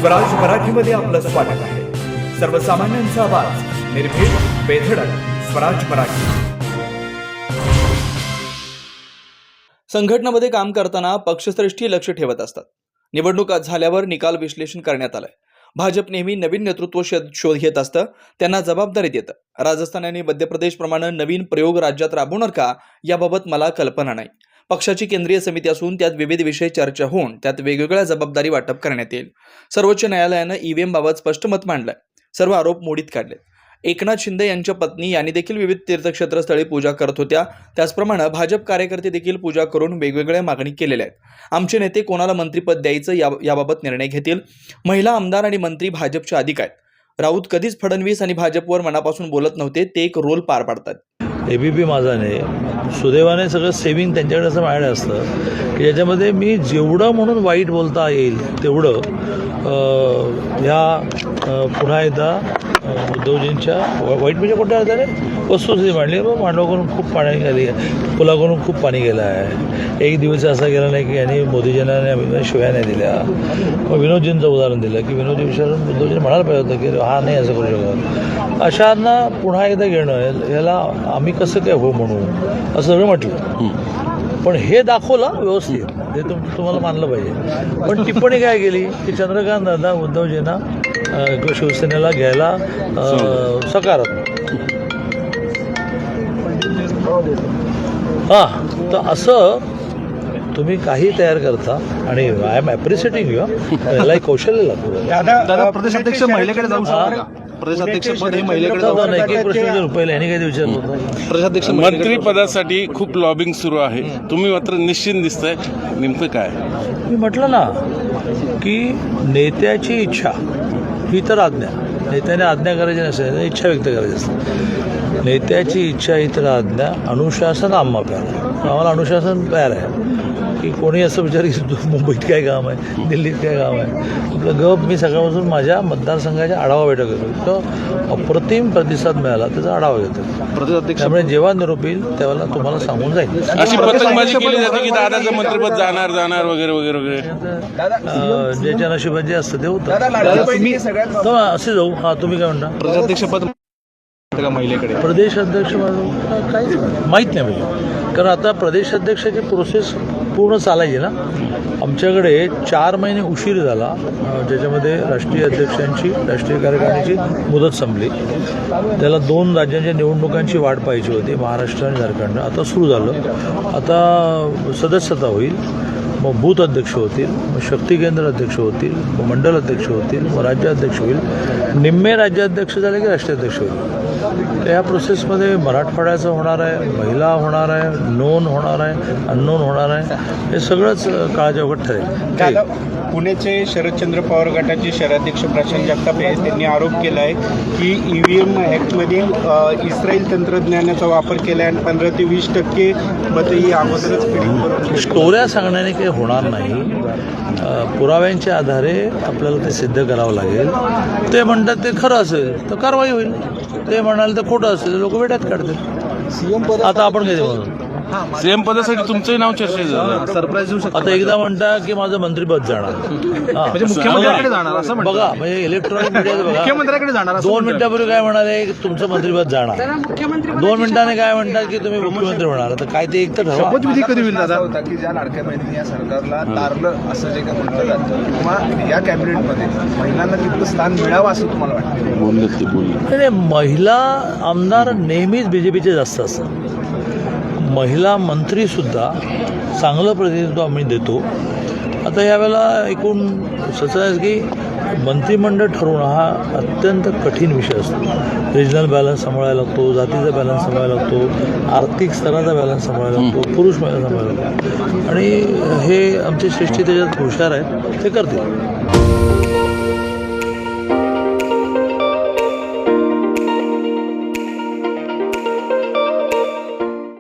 स्वराज मराठीमध्ये आपलं स्वागत आहे. सर्वसामान्यांचा आवाज, निर्भीड, बेधडक, स्वराज मराठी. संघटनामध्ये काम करताना पक्षश्रेष्ठी लक्ष ठेवत असतात. निवडणूक झाल्यावर निकाल विश्लेषण करण्यात आलंय. भाजप नेहमी नवीन नेतृत्व शोध घेत असतं, त्यांना जबाबदारी देतं. राजस्थान आणि मध्य प्रदेश प्रमाणे नवीन प्रयोग राज्यात राबवणार का, याबाबत मला कल्पना नाही. पक्षाची केंद्रीय समिती असून त्यात विविध विषय चर्चा होऊन त्यात वेगवेगळ्या जबाबदारी वाटप करण्यात येईल. सर्वोच्च न्यायालयानं ईव्हीएम बाबत स्पष्ट मत मांडलंय. सर्व आरोप मोडीत काढले. एकनाथ शिंदे यांच्या पत्नी यांनी देखील विविध तीर्थक्षेत्रस्थळी पूजा करत होत्या. त्याचप्रमाणे भाजप कार्यकर्ते देखील पूजा करून वेगवेगळ्या मागणी केलेल्या आहेत. आमचे नेते कोणाला मंत्रिपद द्यायचं याबाबत निर्णय घेतील. महिला आमदार आणि मंत्री भाजपच्या अधिक आहेत. राऊत कधीच फडणवीस आणि भाजपवर मनापासून बोलत नव्हते, ते एक रोल पार पाडतात. एबीपी माझाने सुदैवाने सगळं सेव्हिंग त्यांच्याकडे असं माझ्याकडे असतं की ज्याच्यामध्ये मी जेवढं म्हणून वाईट बोलता येईल तेवढं पुन्हा एकदा उद्धवजींच्या वाईट म्हणजे कोणत्या अर्थाने वस्तुस्थिती मांडली. मांडवाकडून खूप पाणी गेली, पुलाकडून खूप पाणी गेलं आहे. एक दिवस असा गेला नाही की यांनी मोदीजींना शिव्या नाही दिल्या. मग विनोदजींचं उदाहरण दिलं की विनोदजी विचारून उद्धवजींनी म्हणायला पाहिजे होतं की हा नाही असं करू शकत. अशांना पुन्हा एकदा घेणं याला आम्ही कसं काय हो म्हणू असं सगळं म्हटलं. पण हे दाखवलं व्यवस्थित, हे तुम्हाला मानलं पाहिजे. पण टिप्पणी काय केली की चंद्रकांत दादा उद्धवजींना शिवसेनेला घ्यायला सकारात्मक. हां, तर असं तुम्ही काही तयार करता आणि आय एम ॲप्रिशिएटिंग यू. याला एक कौशल्य लागतं. दादा प्रदेशाध्यक्ष महिलेकडे जाऊ शकणार का? प्रदेशाध्यक्ष पद हे महिलेकडे जाऊ शकणार? एक एक प्रश्न रुपये यांनी काही विचारलं होतं. प्रदेशाध्यक्ष मंत्रिपदासाठी खूप लॉबिंग सुरू आहे. तुम्ही मात्र निश्चिंत दिसताय, नेमकं काय? मी म्हटलं ना की नेत्याची इच्छा ही तर आज्ञा. नेत्याने आज्ञा करायची नसेल, इच्छा व्यक्त करायची असते. नेत्याची इच्छा ही तर आज्ञा. अनुशासन आम्हा प्यार. आम्हाला अनुशासन तयार आहे की कोणी असं विचार की मुंबईत काय काम आहे, दिल्लीत काय काम आहे. आपलं गप मी सकाळपासून माझ्या मतदारसंघाच्या आढावा बैठक घेतो. तो अप्रतिम प्रतिसाद मिळाला, त्याचा आढावा घेतो. प्रदेशाध्यक्ष त्यामुळे जेव्हा निरोप येईल त्यावेळेला तुम्हाला सांगून जाईल. अशी पतंगबाजी केली जाते की दादाचं मंत्रिपद जाणार वगैरे वगैरे वगैरे. ज्याच्या नशिबात जे असतं ते होतं. असे जाऊ. हां, तुम्ही काय म्हणता? प्रदेशाध्यक्ष पद का महिलेकडे? प्रदेशाध्यक्ष माझं काहीच माहीत नाही म्हणजे. कारण आता प्रदेशाध्यक्षाची प्रोसेस पूर्ण चालायची ना. आमच्याकडे 4 महिने उशीर झाला, ज्याच्यामध्ये राष्ट्रीय अध्यक्षांची, राष्ट्रीय कार्यकारिणीची मुदत संपली. त्याला 2 राज्यांच्या निवडणुकांची वाट पाहिजे होती, महाराष्ट्र आणि झारखंड. आता सुरू झालं. आता सदस्यता होईल, मग बूथ अध्यक्ष होतील, मग शक्ती केंद्र अध्यक्ष होतील, मग मंडल अध्यक्ष होतील, मग राज्याध्यक्ष होईल. निम्मे राज्याध्यक्ष झाले की राष्ट्राध्यक्ष होईल. तर ह्या प्रोसेसमध्ये मराठवाड्याचं होणार आहे, महिला होणार आहे, नोन होणार आहे, अननोन होणार आहे. हे सगळंच काळाच्या ओघात ठरेल. पुण्याचे शरदचंद्र पवार गटाचे शहराध्यक्ष प्रशांत जगताप त्यांनी आरोप केला आहे की EVM ॲक्टमध्ये इस्रायल तंत्रज्ञानाचा वापर केला आहे आणि 15 ते 20% मतं ही अगोदरच पिढी. स्टोऱ्या सांगण्याने काही होणार नाही. पुराव्यांच्या आधारे आपल्याला ते सिद्ध करावं लागेल. ते म्हणतात ते खरं असेल तर कारवाई होईल, ते म्हणाल तर खोटं असेल लोक वेड्यात काढतील. आता आपण काय म्हणू? सीएम पदासाठी तुमचंही नाव चर्चेत झालं. सरप्राईज देऊ शकतो. आता एकदा म्हणता की माझं मंत्रिपद जाणार. म्हणजे मुख्यमंत्र्यांकडे जाणार असं म्हणतात. बघा, म्हणजे इलेक्ट्रॉनिक मीडियाचं बघा. मुख्यमंत्र्यांकडे जाणार असं 2 म्हणतात. मिनिटापूर्वी काय म्हणाले की तुमचं मंत्रिपद जाणार. 2 मिनिटांनी काय म्हणतात की तुम्ही मुख्यमंत्री होणार. तर काय ते एक तर ठरवा. शपथविधी कधी होईल दादा? होता की ज्या लाडक्या बहिणींनी या सरकारला तारलं असं जे काही म्हटलं जातं, किंवा या कॅबिनेटमध्ये महिलांना तिथलं स्थान मिळावं असं तुम्हाला वाटतं? नाही, महिला आमदार नेहमीच BJPचे जास्त असतात. महिला मंत्रीसुद्धा चांगलं प्रतिनिधित्व आम्ही देतो. आता यावेळेला एकूण असं आहे की मंत्रिमंडळ ठरवणं हा अत्यंत कठीण विषय असतो. रिजनल बॅलन्स सांभाळायला लागतो, जातीचा बॅलन्स सांभाळायला लागतो, आर्थिक स्तराचा बॅलन्स सांभाळायला लागतो, पुरुष महिला सांभाळायला लागतो. आणि हे आमचे श्रेष्ठी त्याच्यात हुशार आहेत, ते करतील.